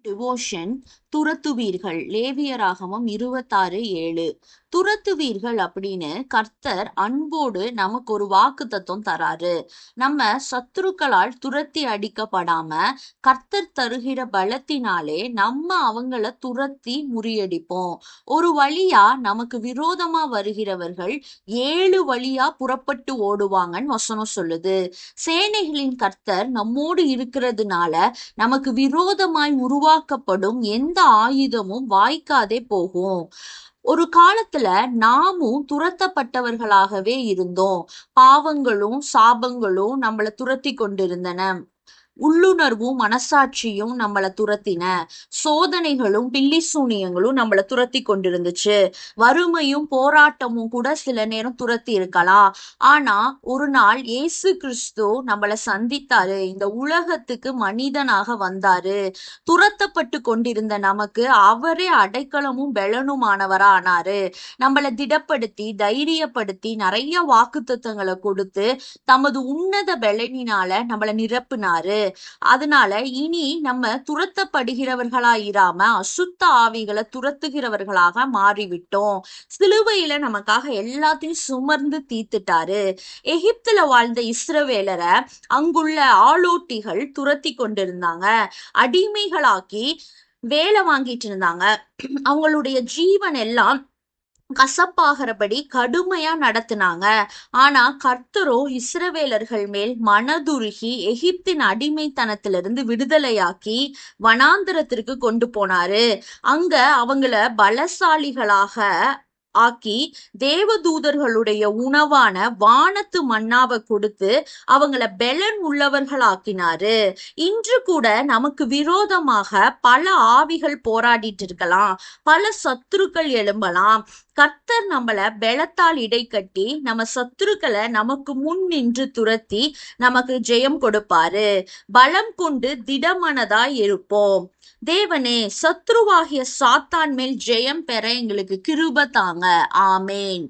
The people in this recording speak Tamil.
டிவோஷன் துரத்துவீர்கள். லேவியராகமம் 26:7. துரத்துவீர்கள் அப்படின்னு கர்த்தர் அன்போடு நமக்கு ஒரு வாக்கு தத்துவம் தராரு. நம்ம சத்துருக்களால் துரத்தி அடிக்கப்படாம கர்த்தர் தருகிற பலத்தினாலே நம்ம அவங்கள துரத்தி முறியடிப்போம். ஒரு வழியா நமக்கு விரோதமா வருகிறவர்கள் 7 வழியா புறப்பட்டு ஓடுவாங்கன்னு வசனம் சொல்லுது. சேனைகளின் கர்த்தர் நம்மோடு இருக்கிறதுனால நமக்கு விரோதமாய் உருவாக்கப்படும் எந்த ஆயுதமும் வாய்க்காதே போகும். ஒரு காலத்துல நாமும் துரத்தப்பட்டவர்களாகவே இருந்தோம். பாவங்களும் சாபங்களும் நம்மள துரத்தி கொண்டிருந்தன. உள்ளுணர்வும் மனசாட்சியும் நம்மள துரத்தின. சோதனைகளும் பில்லி சூனியங்களும் நம்மள துரத்தி கொண்டிருந்துச்சு. வறுமையும் போராட்டமும் கூட சில நேரம் துரத்தி இருக்கலாம். ஆனா ஒரு நாள் இயேசு கிறிஸ்து நம்மள சந்தித்தாரு. இந்த உலகத்துக்கு மனிதனாக வந்தாரு. துரத்தப்பட்டு கொண்டிருந்த நமக்கு அவரே அடைக்கலமும் பெலனுமானவரா ஆனாரு. நம்மள திடப்படுத்தி தைரியப்படுத்தி நிறைய வாக்குத்தத்தங்களை கொடுத்து தமது உன்னத பெலனினால நம்மள நிரப்புனாரு. அதனால இனி நம்ம துரத்தப்படுகிறவர்களா இராம அசுத்த ஆவிகளை துரத்துகிறவர்களாக மாறிவிட்டோம். சிலுவையில நமக்காக எல்லாத்தையும் சுமர்ந்து தீர்த்துட்டாரு. எகிப்துல வாழ்ந்த இஸ்ரவேலரை அங்குள்ள ஆளோட்டிகள் துரத்தி கொண்டிருந்தாங்க. அடிமைகளாக்கி வேலை வாங்கிட்டு இருந்தாங்க. அவங்களுடைய ஜீவன் எல்லாம் கசப்பாகிறபடி கடுமையா நடத்தினாங்க. ஆனா கர்த்தரோ இஸ்ரவேலர்கள் மேல் மனதுருகி எகிப்தின் அடிமைத்தனத்திலிருந்து விடுதலையாக்கி வனாந்திரத்திற்கு கொண்டு போனாரு. அங்க அவங்கள பலசாலிகளாக ஆக்கி தேவதூதர்களுடைய உணவான வானத்து மன்னாவை கொடுத்து அவங்கள பெலன் உள்ளவர்களாக்கினாரு. இன்று கூட நமக்கு விரோதமாக பல ஆவிகள் போராடிட்டு இருக்கலாம். பல சத்துருக்கள் எழும்பலாம். கர்த்தர் நம்மள பெலத்தால் இடைக்கட்டி நம்ம சத்துருக்களை நமக்கு முன் நின்று துரத்தி நமக்கு ஜெயம் கொடுப்பாரு. பலம் கொண்டு திடமனதாய் இருப்போம். தேவனே, சத்ருவாகிய சாத்தான் மேல் ஜெயம் பெற எங்களுக்கு கிருபை தாங்க. ஆமேன்.